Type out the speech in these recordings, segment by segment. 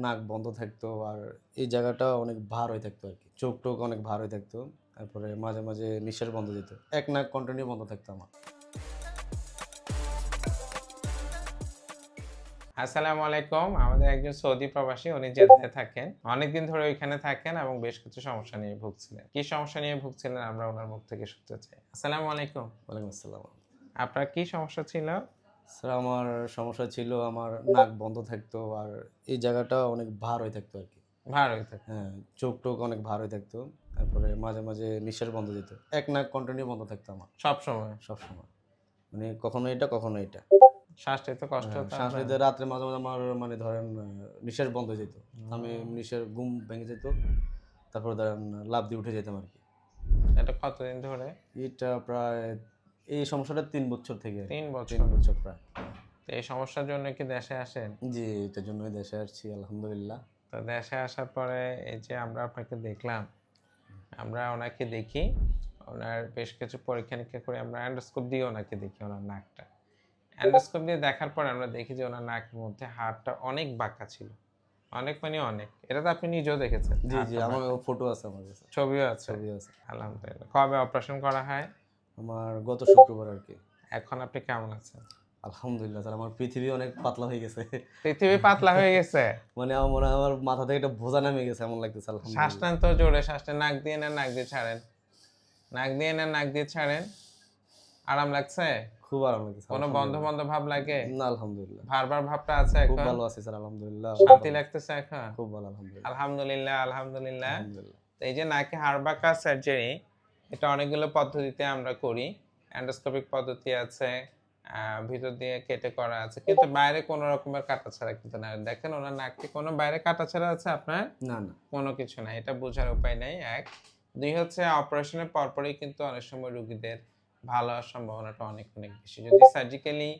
নাক বন্ধ থাকতো আর এই জায়গাটা অনেক ভার হয়ে থাকতো আর কি, চোখ টোক অনেক ভার হয়ে থাকতো। তারপরে মাঝে মাঝে নিঃশ্বাস বন্ধ যেত, এক নাক কন্টিনিউ বন্ধ থাকতো আমার। আসসালামু আলাইকুম। আমাদের একজন সৌদি প্রবাসী, উনি জেদ্দায় থাকেন, অনেকদিন ধরে ওইখানে থাকেন এবং বেশ কিছু সমস্যা নিয়ে ভুগছিলেন। কি সমস্যা নিয়ে ভুগছিলেন আমরা ওনার মুখ থেকে শুনতে চাই। আসসালামু আলাইকুম। ওয়ালাইকুম আসসালাম। আপনার কি সমস্যা ছিল? স্যার আমার সমস্যা ছিল, আমার নাক বন্ধ থাকতো আর এই জায়গাটা অনেক ভার হয়ে থাকতো আর কি। ভার হয়ে থাকে। হ্যাঁ, চোখ টোক অনেক ভার হয়ে থাকতো। তারপরে মাঝে মাঝে নিঃশ্বাস বন্ধ যেত, এক নাক কন্টিনিউ বন্ধ থাকতো আমার সব সময় সবসময়। মানে কখনো এটা কখনো এটা। শ্বাস নিতে কষ্ট হ্যাঁ, হতো শ্বাস আপনার? নিতে রাত্রে মাঝে মাঝে আমার মানে ধরেন নিঃশ্বাস বন্ধ হয়ে যেত, আমি নিঃশ্বাস ঘুম ভেঙে যেত, তারপরে ধরেন লাফ দিয়ে উঠে যেতাম আর কি। এটা কতদিন ধরে? এটা প্রায় এই সমস্যাটা 3 বছর থেকে আর কি। 3 বছর। 3 বছর প্রায়। তো এই সমস্যার জন্য কি দেশে আসেন? জি, এটার জন্যই দেশে আসছি আলহামদুলিল্লাহ। তো দেশে আসার পরে এই যে আমরা আপনাকে দেখলাম, আমরা ওনাকে দেখি, ওনার বেশ কিছু পরীক্ষা নিরীক্ষা করে আমরা অ্যান্ডোস্কোপ দিয়ে ওনাকে দেখি ওনার নাকটা। অ্যান্ডোস্কোপ দিয়ে দেখার পর আমরা দেখি যে ওনার নাকের মধ্যে হাড়টা অনেক বাঁকা ছিল। অনেক মানে অনেক। এটা তো আপনি নিজেও দেখেছেন। জি জি, হাড়টা আমার বাঁকা। ফটো আছে আমার কাছে। ছবিও আছে। ছবি আছে আলহামদুলিল্লাহ। কবে অপারেশন করা হয়? আমার গত শুক্রবার আর কি। এখন আপনি কেমন আছেন? আলহামদুলিল্লাহ স্যার, আমার পৃথিবী অনেক পাতলা হয়ে গেছে। পৃথিবী পাতলা হয়ে গেছে। মানে আমার মনে হয় আমার মাথা থেকে একটা বোঝা নামে গেছে এমন লাগতেছে শ্বাস আলহামদুলিল্লাহ। নেন তো জোরে, শ্বাস নেন। নাক দিয়ে নেন, নাক দিয়ে ছাড়েন। নাক দিয়ে নেন, নাক দিয়ে ছাড়েন। আরাম লাগছে? খুব আরাম লাগতেছে কোনো বন্ধ আলহামদুলিল্লাহ। বন্ধ ভাব লাগে? না আলহামদুলিল্লাহ। ভার ভাবটা আছে খুব এখন? ভালো আছি স্যার আলহামদুলিল্লাহ। শান্তি লাগতেছে এখন? খুব ভালো আলহামদুলিল্লাহ। আলহামদুলিল্লাহ, আলহামদুলিল্লাহ। আলহামদুলিল্লাহ। তো এই যে নাকে হাড় বাঁকা সার্জারি, এটা অনেকগুলো পদ্ধতিতে আমরা করি। এন্ডোস্কোপিক পদ্ধতি আছে, ভিতর দিয়ে কেটে করা আছে, কিন্তু বাইরে কোনো রকমের কাটাছাড়া কিন্তু না। দেখেন ওনার নাকে কোনো বাইরে কাটাছাড়া আছে আপনার? না না। কোনো কিছু নাই। এটা বোঝার উপায় নাই, এক। দুই হচ্ছে অপারেশনের পরপরই কিন্তু অনেক সময় রোগীদের ভালো হওয়ার সম্ভাবনাটা অনেক অনেক বেশি। যদি সার্জিক্যালি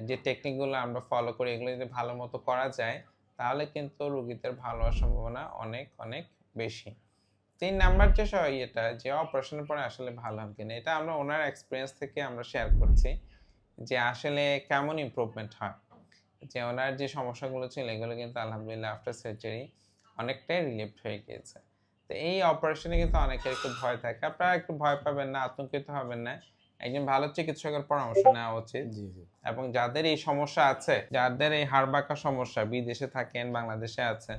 যে টেকনিকগুলো আমরা ফলো করি এগুলো যদি ভালো মতো করা যায়, তাহলে কিন্তু রোগীদের ভালো হওয়ার সম্ভাবনা অনেক অনেক বেশি। ৩ নাম্বার যে ইয়েটা, যে অপারেশনের পরে আসলে ভালো হন কিনা, এটা আমরা ওনার এক্সপেরিয়েন্স থেকে আমরা শেয়ার করছি যে আসলে কেমন ইমপ্রুভমেন্ট হয়। যে ওনার যে সমস্যাগুলো ছিল এগুলো কিন্তু আলহামদুলিল্লাহ আফটার সার্জারি অনেকটাই রিলিভড হয়ে গিয়েছে। তো এই অপারেশনে কিন্তু অনেকের একটু ভয় থাকে। আপনারা একটু ভয় পাবেন না, আতঙ্কিত হবেন না। একজন ভালো চিকিৎসকের পরামর্শ নেওয়া উচিত। জি জি। এবং যাদের এই সমস্যা আছে, যাদের এই হাড় বাঁকা সমস্যা, বিদেশে থাকেন, বাংলাদেশে আছেন,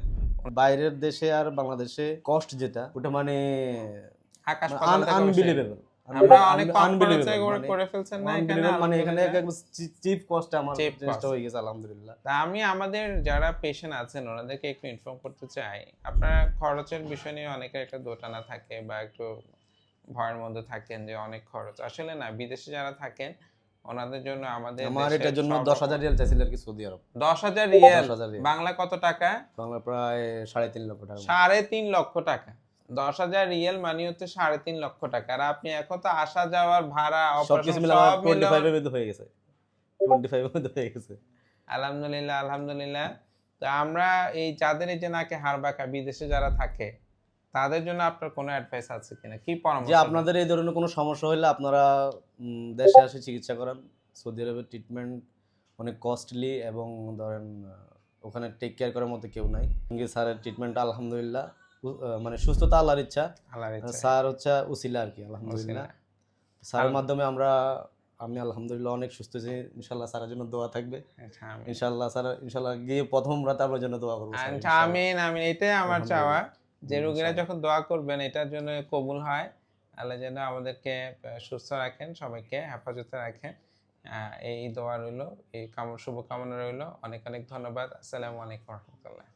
বাইরের দেশে আর বাংলাদেশে কস্ট যেটা ওটা মানে আকাশ পাতাল থেকে বেশি। আনবিলিভেবল। আমরা অনেক কম খরচে আনবিলিভেবল মানে করে ফেলছেন না এখানে, আনবিলিভেবল মানে এখানে আলহামদুলিল্লাহ। চিপ কস্টে আমার চিপ জিনিসটা কস্ট। হয়ে গেছে আলহামদুলিল্লাহ। তা আমি আমাদের যারা পেশেন্ট আছেন ওনাদেরকে একটু ইনফর্ম করতে চাই, আপনারা খরচের বিষয় নিয়ে অনেকের একটা দোটানা থাকে বা একটু ভয়ের মধ্যে থাকেন যে অনেক খরচ। আসলে না, বিদেশে যারা থাকেন ওনাদের জন্য আমাদের আমার দেশের এটার জন্য সব 10,000 রিয়াল চাইছিল আর কি, সৌদি আরব। 10,000 রিয়াল 10,000 রিয়াল বাংলা কত টাকা? বাংলা প্রায় 3.5 লক্ষ টাকা। 3.5 লক্ষ টাকা। 10,000 রিয়াল মানে হচ্ছে 3.5 লক্ষ টাকা। আর আপনি এখন তো আসা যাওয়ার ভাড়া, সবকিছু অপারেশন মিলে আমার সব মিলে 25 এর মধ্যে হয়ে গেছে। 25 এর মধ্যে হয়ে গেছে। আলহামদুলিল্লাহ, আলহামদুলিল্লাহ। তো আমরা এই যাদের এই যে নাকে হাড় বাঁকা বিদেশে যারা থাকে, তাদের জন্য আপনার কোনো অ্যাডভাইস আছে কিনা? কি যে পরামর্শ দেন? আপনাদের এই ধরনের কোনো সমস্যা হলে আপনারা দেশে এসে চিকিৎসা করান। সৌদি আরবের ট্রিটমেন্ট অনেক কস্টলি এবং ধরেন ওখানে টেক কেয়ার করার মতো কেউ নাই। স্যারের ট্রিটমেন্টটা আলহামদুলিল্লাহ মানে সুস্থতা আল্লাহর ইচ্ছা। আল্লাহর ইচ্ছায়। স্যার হচ্ছে উসিলা আর কি আলহামদুলিল্লাহ। স্যারের মাধ্যমে আমি আলহামদুলিল্লাহ অনেক সুস্থ হয়েছি। ইনশাআল্লাহ স্যারের জন্য দোয়া থাকবে। আচ্ছা, আমিন। ইনশাআল্লাহ স্যার ইনশাআল্লাহ গিয়ে প্রথম রাতে আপনার জন্য দোয়া করবো স্যার আচ্ছা, ইনশাআল্লাহ। আমিন, আমিন। এটাই আমার চাওয়া যে রোগীরা ইনশাআল্লাহ। যখন দোয়া করবেন এটার জন্য কবুল হয়। আল্লাহ যেন আমাদেরকে সুস্থ রাখেন, সবাইকে হেফাজতে রাখেন। এই দোয়া রইলো, এই শুভকামনা রইলো। অনেক অনেক ধন্যবাদ। আসসালামু আলাইকুম ওয়া রাহমাতুল্লাহ।